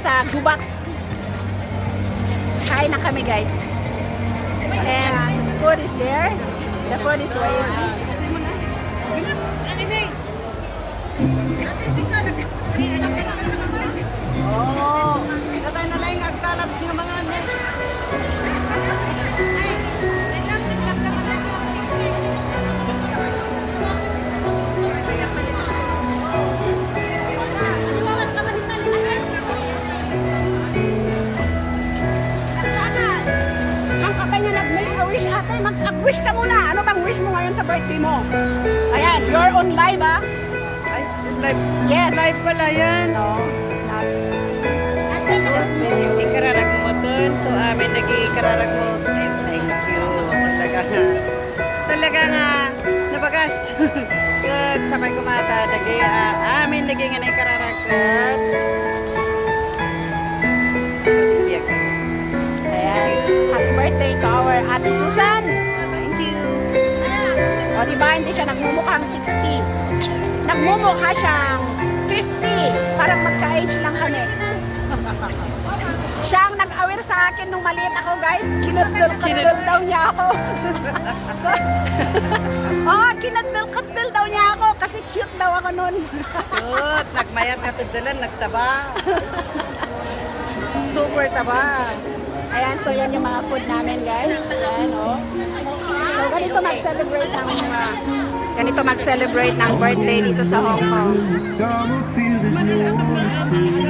sa gubat. Kain na kami guys. And food is there. The food is waiting. Oh, katay na lang agkalat ng mga Ang kapay niya nag-make a wish ate. Mag-wish ka muna. Ano bang wish mo ngayon sa birthday mo? Ayan, you're on live ah. ay, live. Yes. Live pala yan. No, it's not. Just ikararag mo dun. So, amin nag-ikararag mo. Thank you. Talaga nga, nabagas. Good. Sabay kumata. Amin naging nga na ikararagat. So, tibiyak ka. Ayan. Happy birthday to our Ate Susan. Thank you. O diba, hindi siya nagmumukhang 60. Nagmumukha siyang 50. Parang magka-age lang kami. Siya ang nag-aware sa akin nung maliit ako guys. Kinudul-kadul daw niya ako. So, kinudul-kadul daw niya ako kasi cute daw ako nun. Good. Nagmayat ka tudulan, nagtaba. Super taba. Ayan, so yan yung mga food namin guys. Ayan, oh. So ganito mag-celebrate ng birthday dito sa Hong Kong. Summer feel there's no one to see.